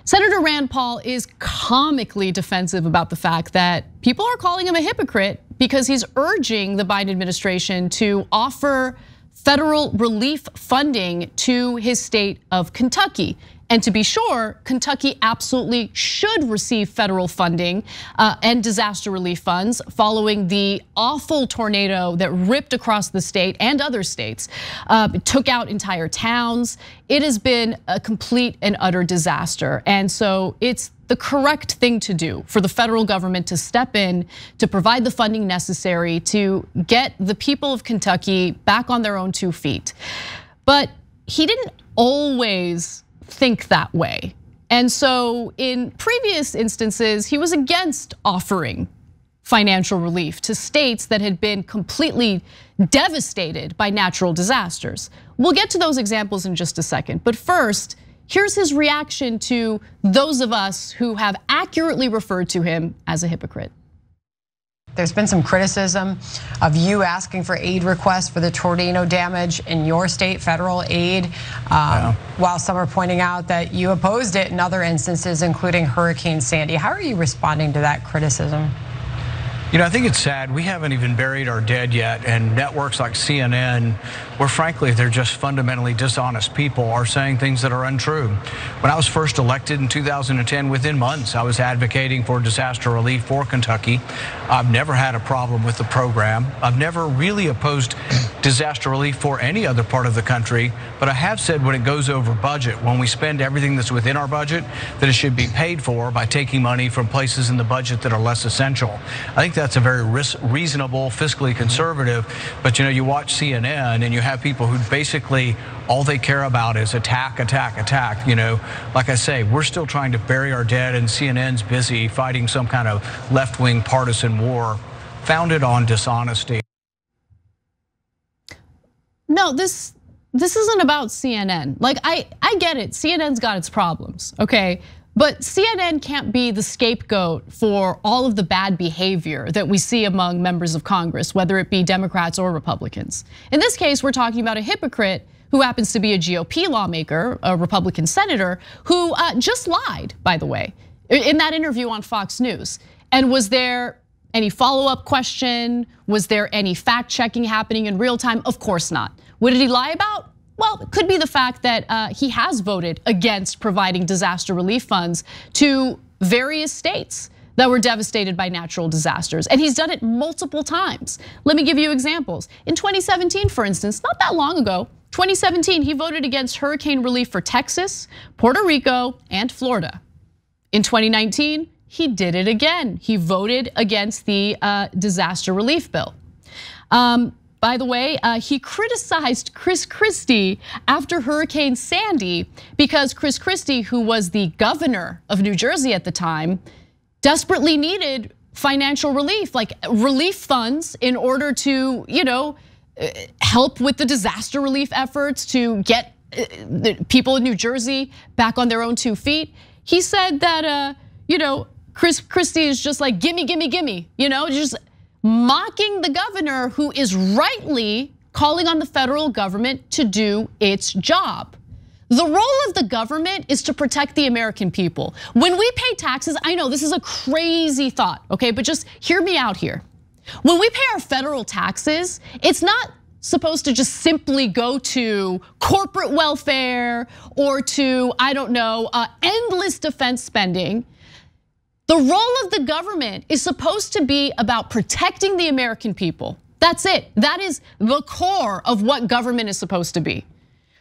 Senator Rand Paul is comically defensive about the fact that people are calling him a hypocrite because he's urging the Biden administration to offer federal relief funding to his state of Kentucky. And to be sure, Kentucky absolutely should receive federal funding and disaster relief funds following the awful tornado that ripped across the state and other states. It took out entire towns. It has been a complete and utter disaster. And so it's the correct thing to do for the federal government to step in to provide the funding necessary to get the people of Kentucky back on their own 2 feet. But he didn't always think that way. And so in previous instances, he was against offering financial relief to states that had been completely devastated by natural disasters. We'll get to those examples in just a second. But first, here's his reaction to those of us who have accurately referred to him as a hypocrite. There's been some criticism of you asking for aid requests for the tornado damage in your state, federal aid, while some are pointing out that you opposed it in other instances, including Hurricane Sandy. How are you responding to that criticism? You know, I think it's sad. We haven't even buried our dead yet, and networks like CNN, where frankly they're just fundamentally dishonest people, are saying things that are untrue. When I was first elected in 2010, within months, I was advocating for disaster relief for Kentucky. I've never had a problem with the program. I've never really opposed disaster relief for any other part of the country, but I have said when it goes over budget, when we spend everything that's within our budget, that it should be paid for by taking money from places in the budget that are less essential. I think that's a very reasonable, fiscally conservative, but you know, you watch CNN and you have people who basically all they care about is attack, attack, attack. You know, like I say, we're still trying to bury our dead, and CNN's busy fighting some kind of left-wing partisan war founded on dishonesty. No, this isn't about CNN. Like I get it, CNN's got its problems, okay? But CNN can't be the scapegoat for all of the bad behavior that we see among members of Congress, whether it be Democrats or Republicans. In this case, we're talking about a hypocrite who happens to be a GOP lawmaker, a Republican senator, who just lied, by the way, in that interview on Fox News. And was there any follow-up question? Was there any fact checking happening in real time? Of course not. What did he lie about? Well, it could be the fact that he has voted against providing disaster relief funds to various states that were devastated by natural disasters. And he's done it multiple times. Let me give you examples. In 2017, for instance, not that long ago, 2017, he voted against hurricane relief for Texas, Puerto Rico, and Florida. In 2019, he did it again. He voted against the disaster relief bill. By the way, he criticized Chris Christie after Hurricane Sandy because Chris Christie, who was the governor of New Jersey at the time, desperately needed financial relief, like relief funds in order to, help with the disaster relief efforts to get the people in New Jersey back on their own 2 feet. He said that, Chris Christie is just like, gimme, gimme, gimme, just mocking the governor who is rightly calling on the federal government to do its job. The role of the government is to protect the American people. When we pay taxes, I know this is a crazy thought, okay, but just hear me out here. When we pay our federal taxes, it's not supposed to just simply go to corporate welfare or to, endless defense spending. The role of the government is supposed to be about protecting the American people. That's it. That is the core of what government is supposed to be.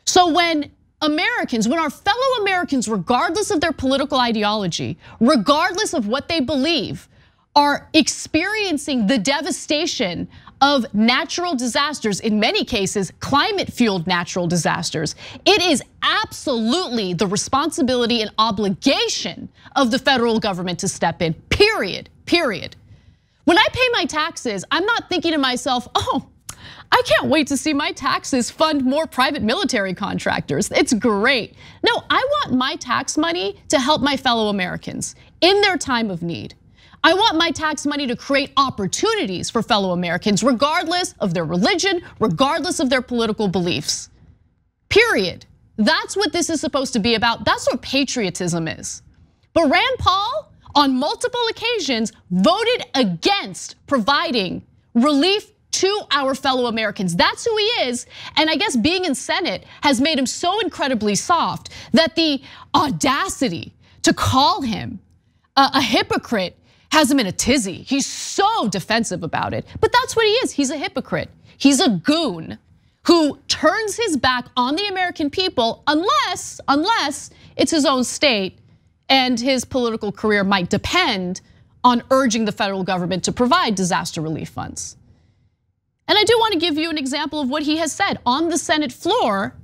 So when our fellow Americans, regardless of their political ideology, regardless of what they believe, are experiencing the devastation of natural disasters, in many cases, climate-fueled natural disasters, it is absolutely the responsibility and obligation of the federal government to step in, period. When I pay my taxes, I'm not thinking to myself, oh, I can't wait to see my taxes fund more private military contractors. It's great. No, I want my tax money to help my fellow Americans in their time of need. I want my tax money to create opportunities for fellow Americans, regardless of their religion, regardless of their political beliefs. Period. That's what this is supposed to be about. That's what patriotism is. But Rand Paul, on multiple occasions, voted against providing relief to our fellow Americans. That's who he is. And I guess being in Senate has made him so incredibly soft that the audacity to call him a hypocrite has him in a tizzy. He's so defensive about it. But that's what he is. He's a hypocrite. He's a goon who turns his back on the American people unless it's his own state and his political career might depend on urging the federal government to provide disaster relief funds. And I do want to give you an example of what he has said on the Senate floor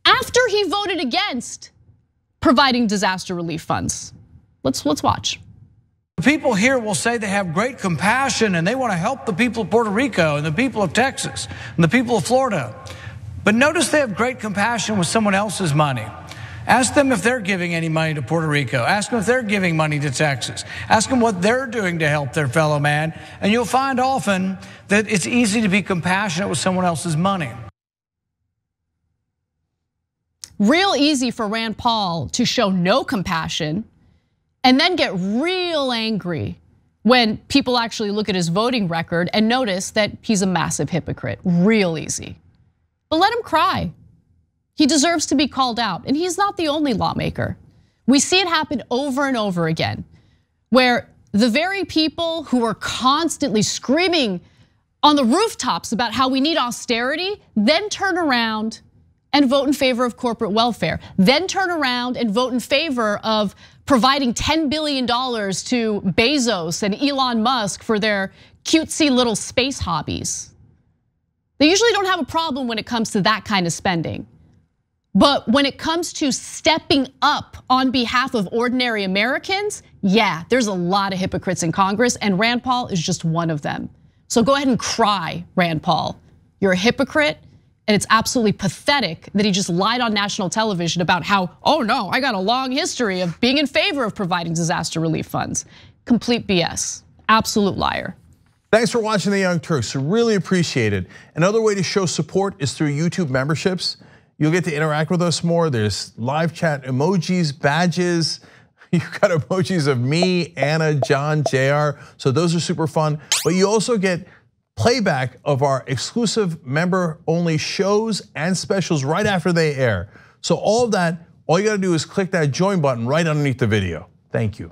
after he voted against providing disaster relief funds. Let's watch. People here will say they have great compassion and they want to help the people of Puerto Rico and the people of Texas and the people of Florida. But notice they have great compassion with someone else's money. Ask them if they're giving any money to Puerto Rico. Ask them if they're giving money to Texas. Ask them what they're doing to help their fellow man. And you'll find often that it's easy to be compassionate with someone else's money. Real easy for Rand Paul to show no compassion and then get real angry when people actually look at his voting record and notice that he's a massive hypocrite. Real easy. But let him cry. He deserves to be called out, and he's not the only lawmaker. We see it happen over and over again, where the very people who are constantly screaming on the rooftops about how we need austerity, then turn around and vote in favor of corporate welfare, then turn around and vote in favor of providing $10 billion to Bezos and Elon Musk for their cutesy little space hobbies. They usually don't have a problem when it comes to that kind of spending. But when it comes to stepping up on behalf of ordinary Americans, yeah, there's a lot of hypocrites in Congress, and Rand Paul is just one of them. So go ahead and cry, Rand Paul. You're a hypocrite, and it's absolutely pathetic that he just lied on national television about how, oh no, I got a long history of being in favor of providing disaster relief funds. Complete BS, absolute liar. Thanks for watching The Young Turks, really appreciate it. Another way to show support is through YouTube memberships. You'll get to interact with us more. There's live chat emojis, badges. You've got emojis of me, Anna, John, JR. So those are super fun. But you also get playback of our exclusive member-only shows and specials right after they air. So all of that, all you gotta do is click that join button right underneath the video. Thank you.